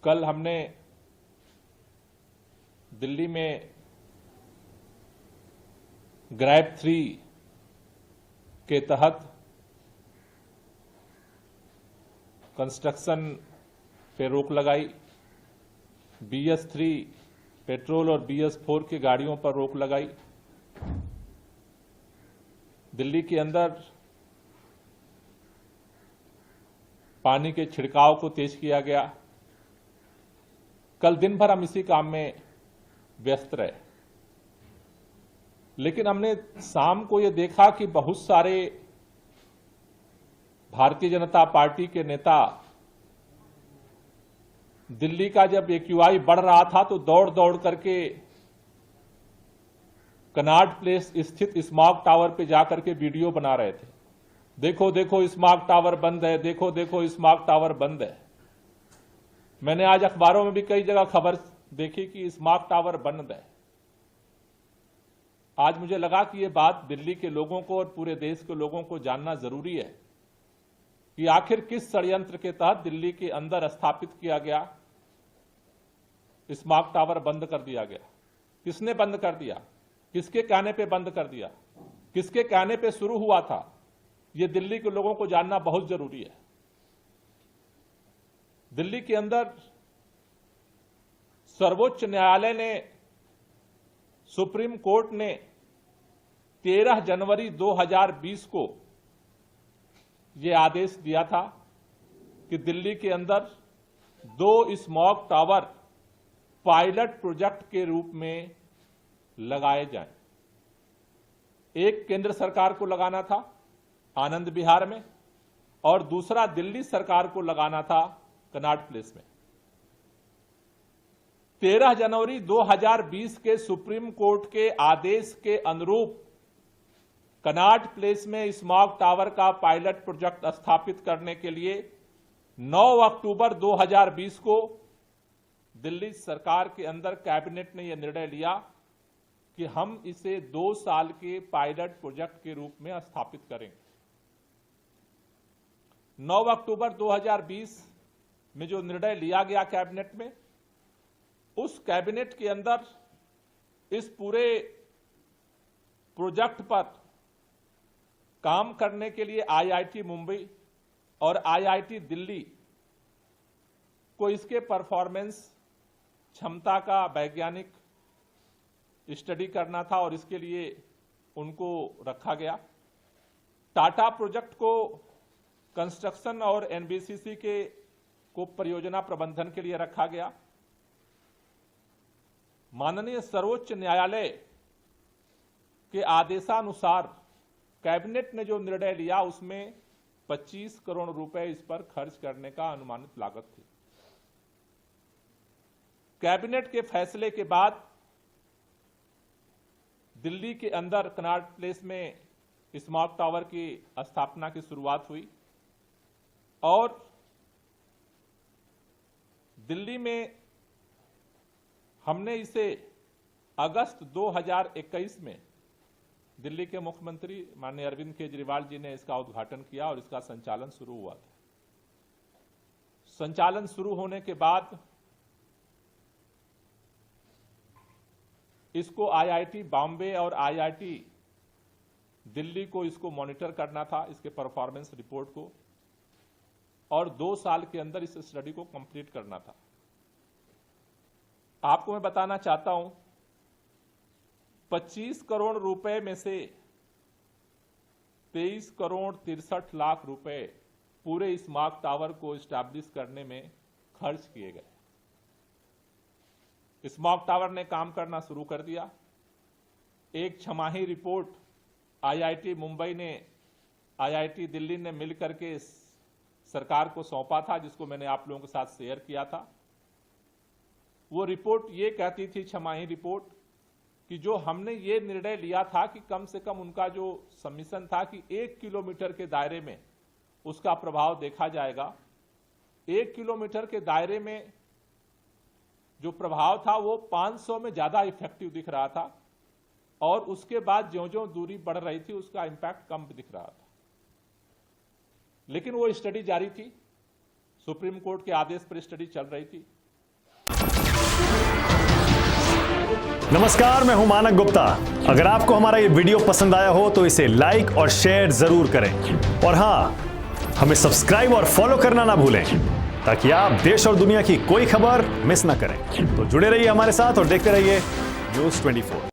कल हमने दिल्ली में ग्रैब 3 के तहत कंस्ट्रक्शन पे रोक लगाई, BS3 पेट्रोल और BS4 की गाड़ियों पर रोक लगाई। दिल्ली के अंदर पानी के छिड़काव को तेज किया गया। कल दिन भर हम इसी काम में व्यस्त रहे, लेकिन हमने शाम को यह देखा कि बहुत सारे भारतीय जनता पार्टी के नेता दिल्ली का जब AQI बढ़ रहा था तो दौड़ दौड़ करके कनॉट प्लेस स्थित स्मॉग टावर पे जाकर के वीडियो बना रहे थे। देखो देखो स्मॉग टावर बंद है, देखो देखो स्मॉग टावर बंद है। मैंने आज अखबारों में भी कई जगह खबर देखी कि स्मॉग टावर बंद है। आज मुझे लगा कि यह बात दिल्ली के लोगों को और पूरे देश के लोगों को जानना जरूरी है कि आखिर किस षड्यंत्र के तहत दिल्ली के अंदर स्थापित किया गया स्मॉग टावर बंद कर दिया गया। किसने बंद कर दिया, किसके कहने पे बंद कर दिया, किसके कहने पे शुरू हुआ था, यह दिल्ली के लोगों को जानना बहुत जरूरी है। दिल्ली के अंदर सर्वोच्च न्यायालय ने, सुप्रीम कोर्ट ने 13 जनवरी 2020 को यह आदेश दिया था कि दिल्ली के अंदर 2 स्मॉग टावर पायलट प्रोजेक्ट के रूप में लगाए जाएं। एक केंद्र सरकार को लगाना था आनंद विहार में और दूसरा दिल्ली सरकार को लगाना था कनॉट प्लेस में। 13 जनवरी 2020 के सुप्रीम कोर्ट के आदेश के अनुरूप कनॉट प्लेस में स्मॉग टावर का पायलट प्रोजेक्ट स्थापित करने के लिए 9 अक्टूबर 2020 को दिल्ली सरकार के अंदर कैबिनेट ने यह निर्णय लिया कि हम इसे 2 साल के पायलट प्रोजेक्ट के रूप में स्थापित करेंगे। 9 अक्टूबर 2020 में जो निर्णय लिया गया कैबिनेट में, उस कैबिनेट के अंदर इस पूरे प्रोजेक्ट पर काम करने के लिए IIT मुंबई और IIT दिल्ली को इसके परफॉर्मेंस क्षमता का वैज्ञानिक स्टडी करना था और इसके लिए उनको रखा गया। टाटा प्रोजेक्ट को कंस्ट्रक्शन और NBCC को परियोजना प्रबंधन के लिए रखा गया। माननीय सर्वोच्च न्यायालय के आदेशानुसार कैबिनेट ने जो निर्णय लिया उसमें 25 करोड़ रुपए इस पर खर्च करने का अनुमानित लागत थी। कैबिनेट के फैसले के बाद दिल्ली के अंदर कनॉट प्लेस में स्मॉग टावर की स्थापना की शुरुआत हुई और दिल्ली में हमने इसे अगस्त 2021 में दिल्ली के मुख्यमंत्री माननीय अरविंद केजरीवाल जी ने इसका उद्घाटन किया और इसका संचालन शुरू हुआ था। संचालन शुरू होने के बाद इसको IIT बॉम्बे और IIT दिल्ली को इसको मॉनिटर करना था, इसके परफॉर्मेंस रिपोर्ट को, और 2 साल के अंदर इस स्टडी को कंप्लीट करना था। आपको मैं बताना चाहता हूं 25 करोड़ रुपए में से 23 करोड़ 63 लाख रुपए पूरे स्मॉग टावर को एस्टैब्लिश करने में खर्च किए गए। स्मॉग टावर ने काम करना शुरू कर दिया। एक छमाही रिपोर्ट IIT मुंबई ने, IIT दिल्ली ने मिलकर के सरकार को सौंपा था, जिसको मैंने आप लोगों के साथ शेयर किया था। वो रिपोर्ट ये कहती थी, छमाही रिपोर्ट, कि जो हमने ये निर्णय लिया था कि कम से कम उनका जो सबमिशन था कि 1 किलोमीटर के दायरे में उसका प्रभाव देखा जाएगा। 1 किलोमीटर के दायरे में जो प्रभाव था वो 500 में ज्यादा इफेक्टिव दिख रहा था और उसके बाद ज्यों-ज्यों दूरी बढ़ रही थी उसका इंपैक्ट कम दिख रहा था। लेकिन वो स्टडी जारी थी, सुप्रीम कोर्ट के आदेश पर स्टडी चल रही थी। नमस्कार, मैं हूं मानक गुप्ता। अगर आपको हमारा ये वीडियो पसंद आया हो तो इसे लाइक और शेयर जरूर करें और हां, हमें सब्सक्राइब और फॉलो करना ना भूलें ताकि आप देश और दुनिया की कोई खबर मिस ना करें। तो जुड़े रहिए हमारे साथ और देखते रहिए News 24।